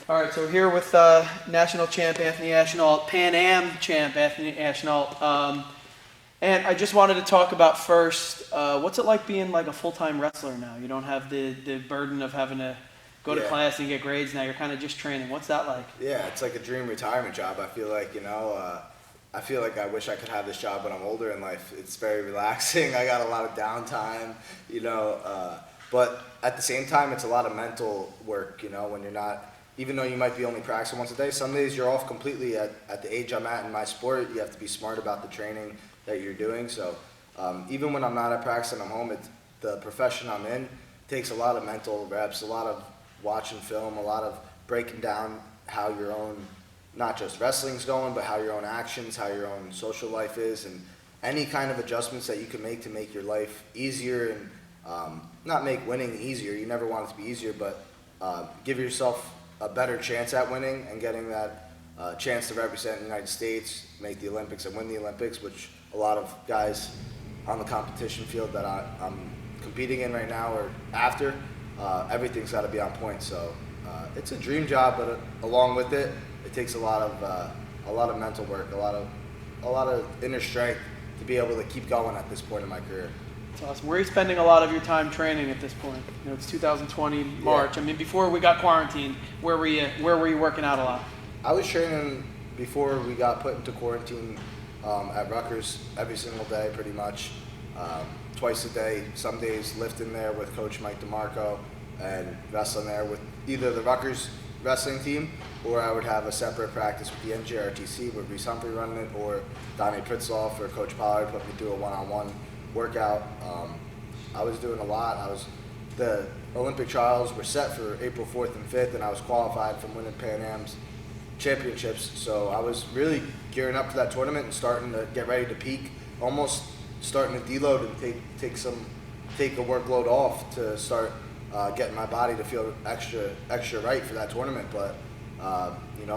All right, so we're here with national champ Anthony Ashnault, Pan Am champ Anthony Ashnault. And I just wanted to talk about first, what's it like being like a full-time wrestler now? You don't have the burden of having to go to class and get grades now. You're kind of just training. What's that like? Yeah, it's like a dream retirement job. I feel like, I feel like I wish I could have this job when I'm older in life. It's very relaxing. I got a lot of downtime, but at the same time, it's a lot of mental work, when you're not, even though you might be only practicing once a day, some days you're off completely. At the age I'm at in my sport, you have to be smart about the training that you're doing. So even when I'm not at practice and I'm home, the profession I'm in takes a lot of mental reps, a lot of watching film, a lot of breaking down how your own, not just wrestling's going, but how your own actions, how your own social life is, and any kind of adjustments that you can make to make your life easier and not make winning easier. You never want it to be easier, but give yourself a better chance at winning and getting that chance to represent the United States, make the Olympics and win the Olympics, which a lot of guys on the competition field that I'm competing in right now or after, everything's got to be on point. So it's a dream job, but along with it, it takes a lot of mental work, a lot of inner strength to be able to keep going at this point in my career. That's awesome. Where are you spending a lot of your time training at this point? It's 2020 March. Yeah. I mean, before we got quarantined, where were you working out a lot? I was training before we got put into quarantine at Rutgers every single day, pretty much, twice a day. Some days lifting there with Coach Mike DeMarco and wrestling there with either the Rutgers wrestling team, or I would have a separate practice with the NJRTC with Reese Humphrey running it, or Donnie Pritzloff or Coach Pollard put me through a one-on-one workout. I was doing a lot. The Olympic trials were set for April 4th and 5th, and I was qualified from winning Pan Am's championships. So I was really gearing up for that tournament and starting to get ready to peak, almost starting to deload and take a workload off to start getting my body to feel extra right for that tournament. But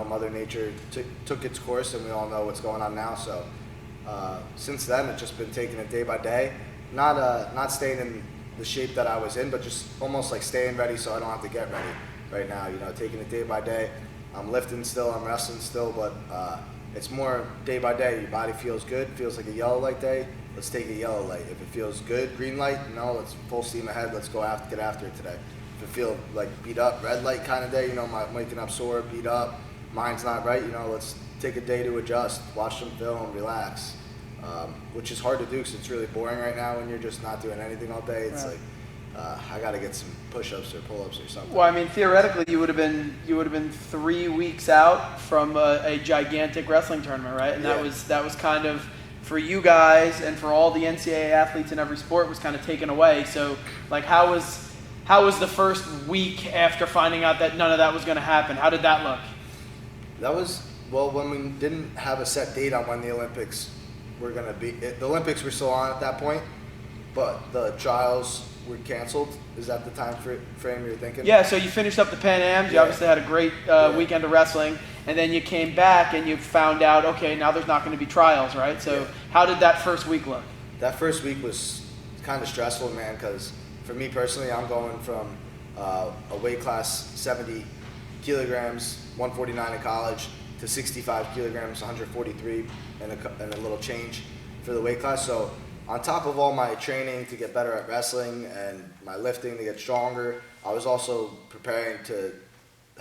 Mother Nature took its course, and we all know what's going on now. So since then, it's just been taking it day by day, not staying in the shape that I was in, but just almost like staying ready so I don't have to get ready right now. Taking it day by day. I'm lifting still, I'm wrestling still, but it's more day by day. Your body feels good, feels like a yellow light day. Let's take a yellow light. If it feels good, green light, let's full steam ahead. Let's get after it today. If it feels like beat up, red light kind of day, waking up sore, beat up, mind's not right, let's take a day to adjust, watch some film, relax, which is hard to do because it's really boring right now when you're just not doing anything all day. It's right. I got to get some push-ups or pull-ups or something. Well, I mean, theoretically, you would have been 3 weeks out from a gigantic wrestling tournament, right? And yeah. that was kind of, for you guys and for all the NCAA athletes in every sport, was kind of taken away. So, like, how was the first week after finding out that none of that was going to happen? How did that look? That was, when we didn't have a set date on when the Olympics were going to be. The Olympics were still on at that point, but the trials were canceled. Is that the time frame you're thinking? Yeah, so you finished up the Pan Ams. You obviously had a great weekend of wrestling, and then you came back and you found out, okay, now there's not going to be trials, right? So how did that first week look? That first week was kind of stressful, man, because for me personally, I'm going from a weight class 70 kilograms, 149 in college, to 65 kilograms, 143 and a little change for the weight class. So on top of all my training to get better at wrestling and my lifting to get stronger, I was also preparing to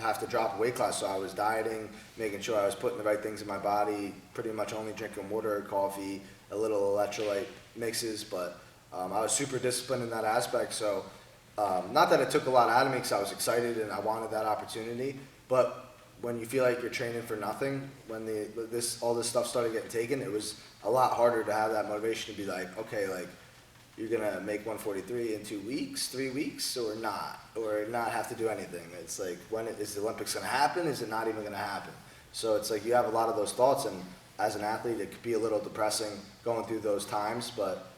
have to drop a weight class. So I was dieting, making sure I was putting the right things in my body, pretty much only drinking water, coffee, a little electrolyte mixes, but I was super disciplined in that aspect. So not that it took a lot out of me because I was excited and I wanted that opportunity, but when you feel like you're training for nothing, when all this stuff started getting taken, it was a lot harder to have that motivation to be like, okay, like, you're gonna make 143 in 2 weeks, 3 weeks, or not have to do anything. It's like, when is the Olympics gonna happen? Is it not even gonna happen? So it's like you have a lot of those thoughts, and as an athlete, it could be a little depressing going through those times. But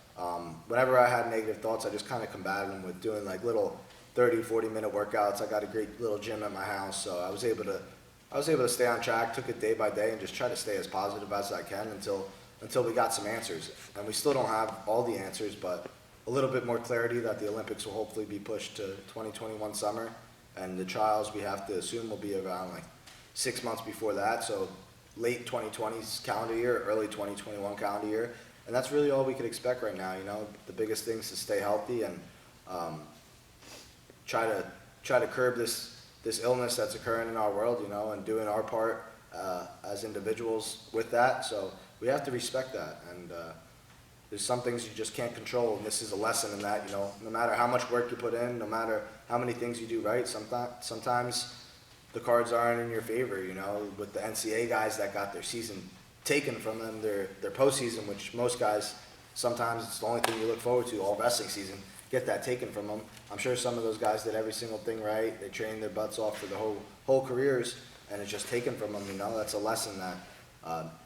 whenever I had negative thoughts, I just kind of combated them with doing like little 30, 40-minute workouts. I got a great little gym at my house, so I was able to stay on track, took it day by day, and just try to stay as positive as I can until we got some answers. And we still don't have all the answers, but a little bit more clarity that the Olympics will hopefully be pushed to 2021 summer. and the trials we have to assume will be around like 6 months before that. So late 2020's calendar year, early 2021 calendar year, and that's really all we could expect right now. You know, the biggest thing is to stay healthy and try to curb this illness that's occurring in our world, you know, and doing our part as individuals with that. So we have to respect that, and there's some things you just can't control, and this is a lesson in that. You know, no matter how much work you put in, no matter how many things you do right, sometimes the cards aren't in your favor. You know, with the NCAA guys that got their season taken from them, their postseason, which most guys, sometimes it's the only thing you look forward to all wrestling season, get that taken from them. I'm sure some of those guys did every single thing right. They trained their butts off for the whole careers, and it's just taken from them. You know, that's a lesson that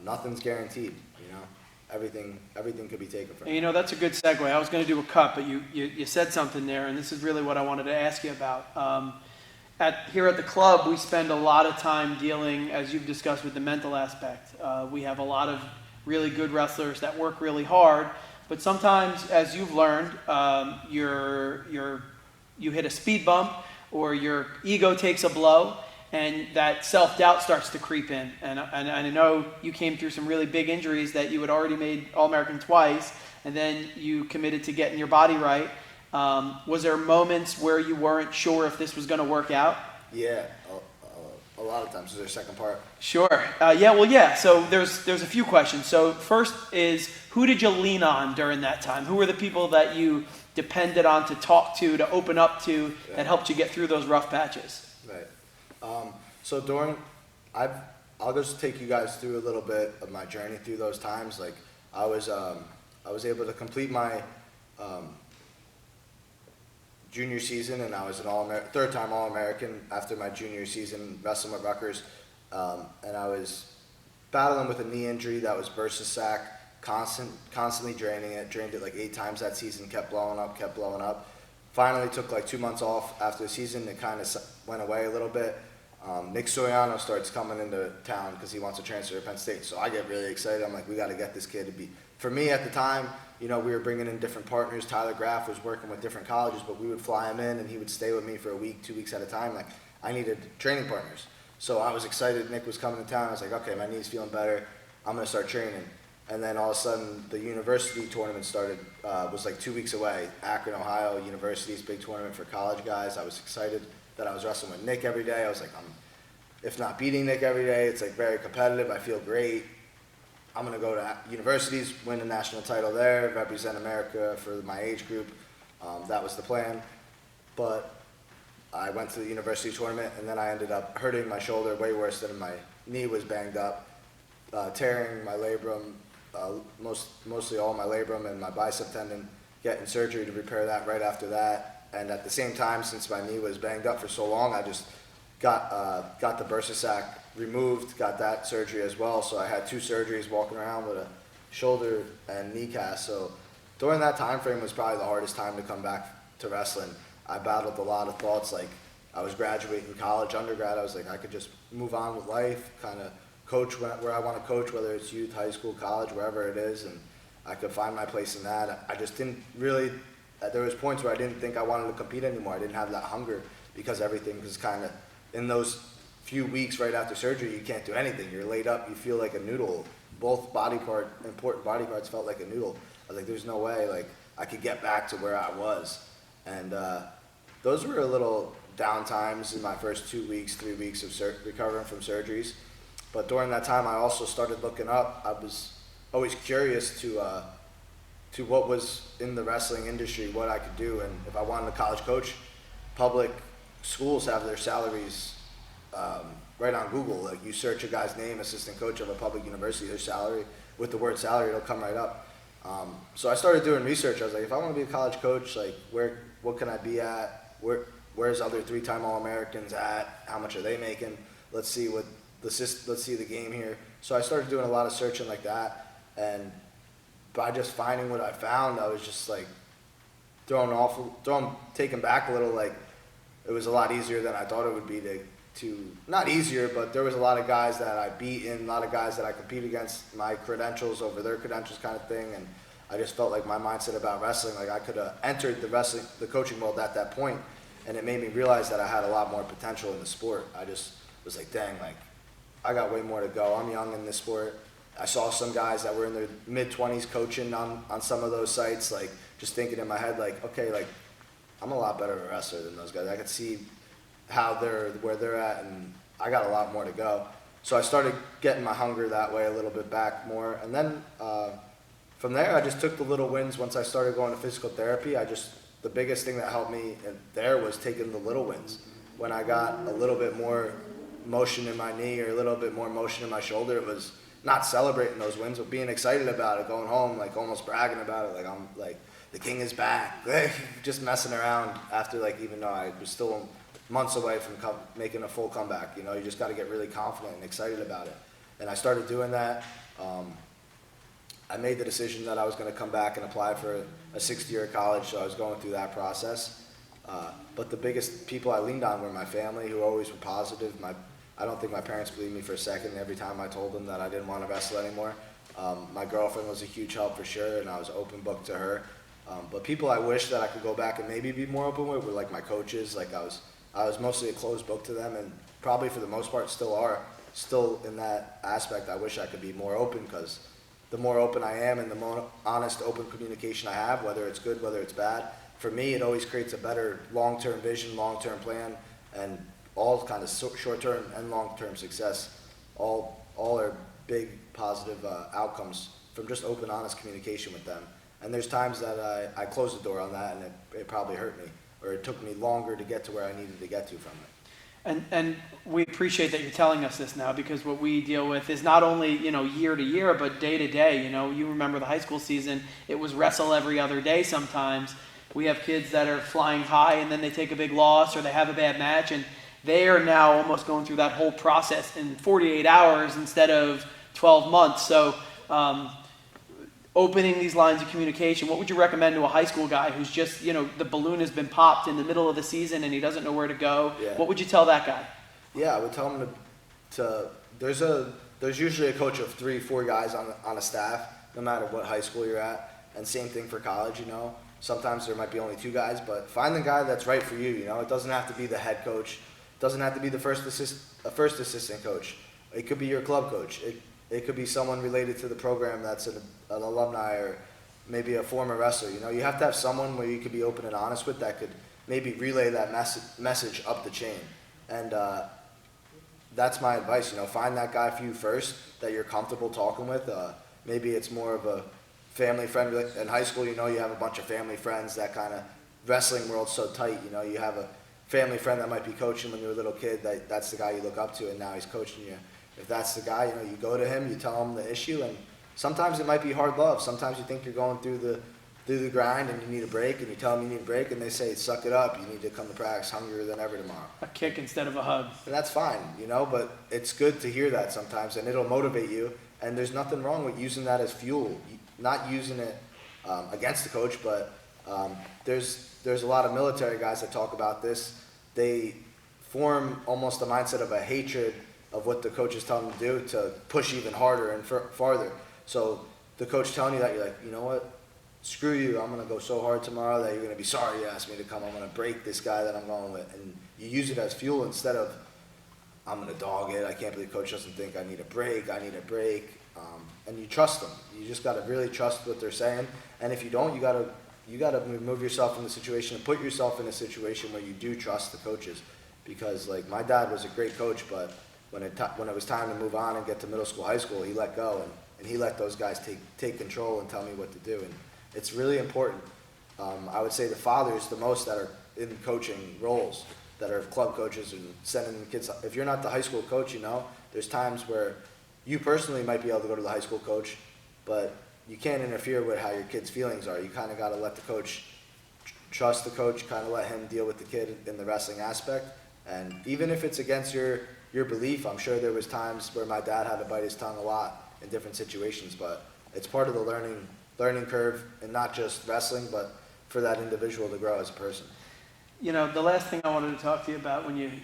nothing's guaranteed. You know, everything could be taken from And you know, that's a good segue. I was going to do a cut, but you said something there, and this is really what I wanted to ask you about. Here at the club, we spend a lot of time dealing, as you've discussed, with the mental aspect. We have a lot of really good wrestlers that work really hard, but sometimes, as you've learned, you hit a speed bump, or your ego takes a blow, and that self-doubt starts to creep in. And I know you came through some really big injuries that you had already made All-American twice, and then you committed to getting your body right. Was there moments where you weren't sure if this was going to work out? Yeah, a lot of times. Is there a second part? Sure. Yeah. So there's a few questions. So first is, who did you lean on during that time? Who were the people that you depended on to talk to open up to, that helped you get through those rough patches? Right. So I'll just take you guys through a little bit of my journey through those times. Like I was able to complete my junior season, and I was an third-time All-American after my junior season wrestling with Rutgers, and I was battling with a knee injury that was bursa sac, constantly drained it like 8 times that season, kept blowing up. Finally took like 2 months off after the season. It kind of went away a little bit. Nick Soriano starts coming into town because he wants to transfer to Penn State. So I get really excited. I'm like, we got to get this kid to be. For me at the time, you know, we were bringing in different partners. Tyler Graff was working with different colleges, but we would fly him in, and he would stay with me for a week, 2 weeks at a time. Like, I needed training partners. So I was excited Nick was coming to town. I was like, okay, my knee's feeling better. I'm going to start training. And then all of a sudden, the university tournament started, was like 2 weeks away. Akron, Ohio, university's big tournament for college guys. I was excited that I was wrestling with Nick every day. I was like, if not beating Nick every day, it's like very competitive. I feel great. I'm going to go to universities, win a national title there, represent America for my age group. That was the plan. But I went to the university tournament, and then I ended up hurting my shoulder way worse than my knee was banged up, tearing my labrum, mostly all my labrum and my bicep tendon, getting surgery to repair that right after that. And at the same time, since my knee was banged up for so long, I just got the bursa sac removed, got that surgery as well. So I had 2 surgeries, walking around with a shoulder and knee cast. So during that time frame was probably the hardest time to come back to wrestling. I battled a lot of thoughts, like I was graduating college, undergrad. I was like, I could just move on with life, kind of coach where I want to coach, whether it's youth, high school, college, wherever it is, and I could find my place in that. I just didn't really, there was points where I didn't think I wanted to compete anymore. I didn't have that hunger because everything was kind of, in those few weeks right after surgery, you can't do anything. You're laid up, you feel like a noodle. Both important body parts felt like a noodle. I was like, there's no way like I could get back to where I was. And those were a little down times in my first 2 weeks, 3 weeks of recovering from surgeries. But during that time, I also started looking up. I was always curious to what was in the wrestling industry, what I could do, and if I wanted a college coach. Public schools have their salaries right on Google. Like, you search a guy's name, assistant coach of a public university, their salary, with the word salary, it'll come right up. So I started doing research. I was like, if I want to be a college coach, like, what can I be at? Where's other 3-time All-Americans at? How much are they making? Let's see the game here. So I started doing a lot of searching like that, and by just finding what I found, I was just like taken back a little. Like, it was a lot easier than I thought it would be to not easier, but there was a lot of guys that I beat and a lot of guys that I compete against, my credentials over their credentials kind of thing. And I just felt like my mindset about wrestling, like I could have entered the coaching world at that point and it made me realize that I had a lot more potential in the sport. I just was like, dang, like I got way more to go. I'm young in this sport. I saw some guys that were in their mid-20s coaching on some of those sites, like just thinking in my head, like, okay, like I'm a lot better of a wrestler than those guys. I could see where they're at, and I got a lot more to go. So I started getting my hunger that way a little bit back more. And then from there, I just took the little wins. Once I started going to physical therapy, the biggest thing that helped me there was taking the little wins. When I got a little bit more motion in my knee or a little bit more motion in my shoulder, it was not celebrating those wins, but being excited about it, going home, like almost bragging about it, like I'm like, the king is back, just messing around after, like, even though I was still months away from making a full comeback. You know, you just got to get really confident and excited about it. And I started doing that. I made the decision that I was going to come back and apply for a sixth year of college, so I was going through that process. But the biggest people I leaned on were my family, who always were positive. I don't think my parents believed me for a second every time I told them that I didn't want to wrestle anymore. My girlfriend was a huge help for sure, and I was open book to her. But people I wish that I could go back and maybe be more open with were like my coaches. Like I was mostly a closed book to them, and probably for the most part still in that aspect. I wish I could be more open, because the more open I am and the more honest, open communication I have, whether it's good, whether it's bad, for me it always creates a better long-term vision, long-term plan, and all kind of short-term and long-term success. All are big positive outcomes from just open, honest communication with them. And there's times that I closed the door on that, and it probably hurt me, or it took me longer to get to where I needed to get to from it. And we appreciate that you're telling us this now, because what we deal with is not only, year to year, but day to day. You remember the high school season, it was wrestle every other day sometimes. We have kids that are flying high and then they take a big loss or they have a bad match, and they are now almost going through that whole process in 48 hours instead of 12 months. So opening these lines of communication, what would you recommend to a high school guy who's just, the balloon has been popped in the middle of the season and he doesn't know where to go? Yeah. What would you tell that guy? Yeah, I would tell him there's usually a coach of 3-4 guys on a staff, no matter what high school you're at, and same thing for college. Sometimes there might be only 2 guys, but find the guy that's right for you. It doesn't have to be the head coach, it doesn't have to be the first assistant coach. It could be your club coach. It could be someone related to the program that's an alumni, or maybe a former wrestler. You have to have someone where you could be open and honest with, that could maybe relay that message up the chain. And that's my advice. Find that guy for you first that you're comfortable talking with. Maybe it's more of a family friend. In high school, you have a bunch of family friends. That kind of wrestling world's so tight. You have a family friend that might be coaching when you were a little kid. That's the guy you look up to, and now he's coaching you. If that's the guy, you go to him, you tell him the issue, and sometimes it might be hard love. Sometimes you think you're going through the grind and you need a break, and you tell them you need a break, and they say, suck it up, you need to come to practice hungrier than ever tomorrow. A kick instead of a hug. And that's fine, but it's good to hear that sometimes, and it'll motivate you, and there's nothing wrong with using that as fuel, not using it against the coach, but there's a lot of military guys that talk about this. They form almost a mindset of a hatred of what the coach is telling them to do, to push even harder and farther. So the coach telling you that, you're like, you know what, screw you, I'm going to go so hard tomorrow that you're going to be sorry you asked me to come. I'm going to break this guy that I'm going with. And you use it as fuel instead of, I'm going to dog it, I can't believe coach doesn't think I need a break. And you trust them. You just got to really trust what they're saying. And if you don't, you got to remove yourself from the situation and put yourself in a situation where you do trust the coaches. Because like my dad was a great coach, but when it was time to move on and get to middle school, high school, he let go, and he let those guys take control and tell me what to do. And it's really important. I would say the fathers, the most that are in coaching roles, that are club coaches and sending the kids. If you're not the high school coach, there's times where you personally might be able to go to the high school coach, but you can't interfere with how your kid's feelings are. You kind of got to let the coach, trust the coach, kind of let him deal with the kid in the wrestling aspect. And even if it's against your belief, I'm sure there was times where my dad had to bite his tongue a lot in different situations, but it's part of the learning curve, and not just wrestling, but for that individual to grow as a person. The last thing I wanted to talk to you about, when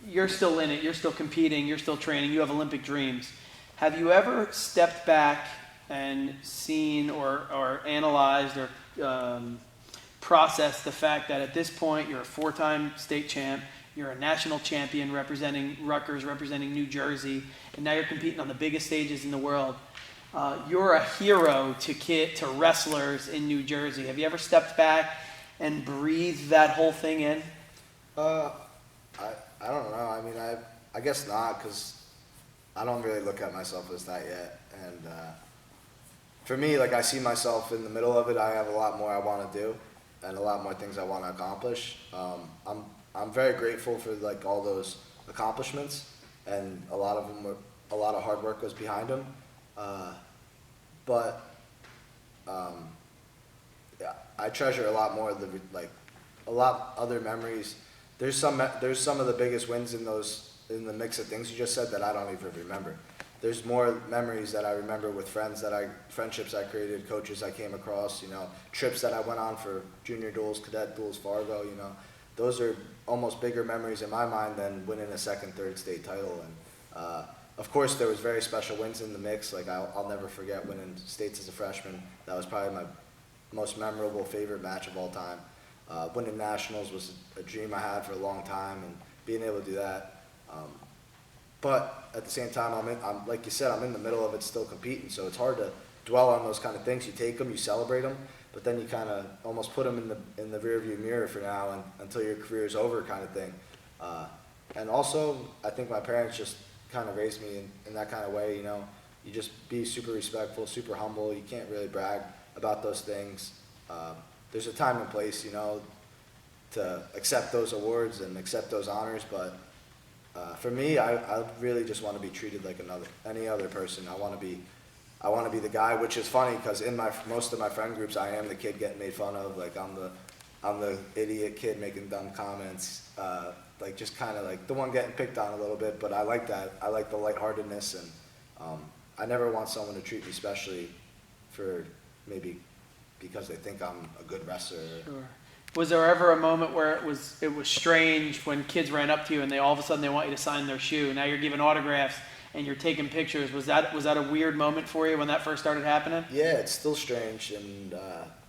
you're still in it, you're still competing, you're still training, you have Olympic dreams. Have you ever stepped back and seen or analyzed or process the fact that at this point you're a 4-time state champ, you're a national champion representing Rutgers, representing New Jersey, and now you're competing on the biggest stages in the world. You're a hero to wrestlers in New Jersey. Have you ever stepped back and breathed that whole thing in? I don't know. I mean, I guess not, because I don't really look at myself as that yet. And for me, like, I see myself in the middle of it. I have a lot more I want to do and a lot more things I want to accomplish. I'm very grateful for like all those accomplishments, and a lot of hard work goes behind them. But yeah, I treasure a lot more of a lot other memories. There's some of the biggest wins in the mix of things you just said that I don't even remember. There's more memories that I remember with friendships I created, coaches I came across, trips that I went on for junior duels, cadet duels, Fargo, those are almost bigger memories in my mind than winning a second, third state title. And of course, there was very special wins in the mix. Like, I'll never forget winning states as a freshman. That was probably my most memorable, favorite match of all time. Winning nationals was a dream I had for a long time, and being able to do that. But at the same time, I'm like you said, I'm in the middle of it, still competing. So it's hard to dwell on those kind of things. You take them, you celebrate them, but then you kind of almost put them in the rearview mirror for now, and until your career is over, kind of thing. And also, I think my parents just kind of raised me in that kind of way. You just be super respectful, super humble. You can't really brag about those things. There's a time and place, to accept those awards and accept those honors, but for me, I really just want to be treated like any other person. I want to be the guy, which is funny because in most of my friend groups, I am the kid getting made fun of. Like, I'm the idiot kid making dumb comments. Like, just kind of like the one getting picked on a little bit. But I like that. I like the lightheartedness, and I never want someone to treat me specially for maybe because they think I'm a good wrestler. Sure. Was there ever a moment where it was strange when kids ran up to you and all of a sudden they want you to sign their shoe? Now you're giving autographs and you're taking pictures. Was that a weird moment for you when that first started happening? Yeah, it's still strange, and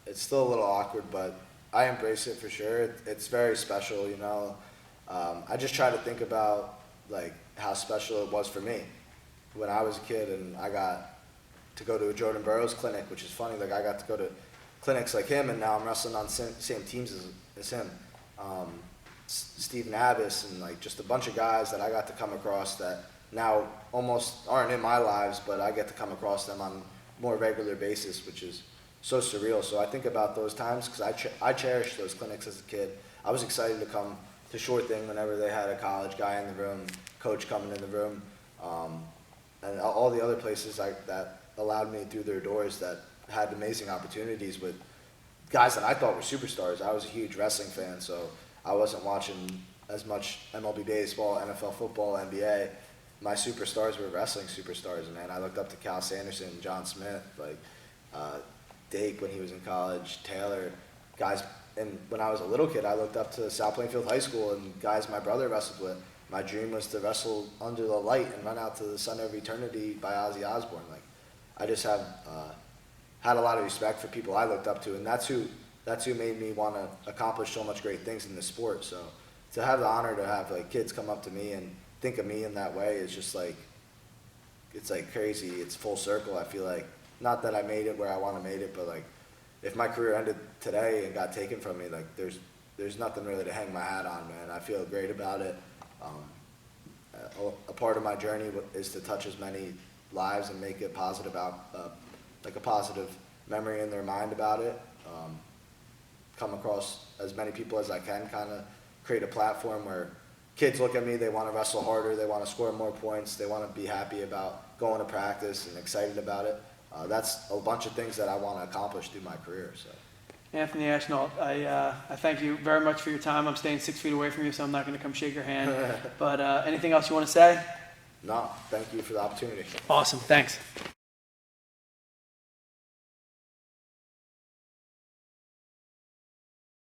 it's still a little awkward, but I embrace it for sure. It's very special, I just try to think about like how special it was for me when I was a kid, and I got to go to a Jordan Burroughs clinic, which is funny. Like, I got to go to clinics like him, and now I'm wrestling on same teams as him. Stephen Abbas, and like just a bunch of guys that I got to come across that now almost aren't in my lives, but I get to come across them on a more regular basis, which is so surreal. So I think about those times because I cherished those clinics as a kid. I was excited to come to Short Thing whenever they had a college guy in the room, coach coming in the room, and all the other places that allowed me through their doors that had amazing opportunities with guys that I thought were superstars. I was a huge wrestling fan, so I wasn't watching as much MLB baseball, NFL football, NBA. My superstars were wrestling superstars, man. I looked up to Cal Sanderson, John Smith, like Dake when he was in college, Taylor, guys. And when I was a little kid, I looked up to South Plainfield High School and guys my brother wrestled with. My dream was to wrestle under the light and run out to the Center of Eternity by Ozzy Osbourne. Like, I just have had a lot of respect for people I looked up to, and that's who made me want to accomplish so much great things in this sport. So to have the honor to have like kids come up to me and think of me in that way is just like, it's like crazy. It's full circle. I feel like, not that I made it where I want to made it, but like if my career ended today and got taken from me, like there's nothing really to hang my hat on, man. I feel great about it. A part of my journey is to touch as many lives and make it positive like a positive memory in their mind about it. Come across as many people as I can, kind of create a platform where kids look at me, they want to wrestle harder, they want to score more points, they want to be happy about going to practice and excited about it. That's a bunch of things that I want to accomplish through my career. So, Anthony Ashnault, I thank you very much for your time. I'm staying 6 feet away from you, so I'm not going to come shake your hand. But anything else you want to say? No, thank you for the opportunity. Awesome. Thanks.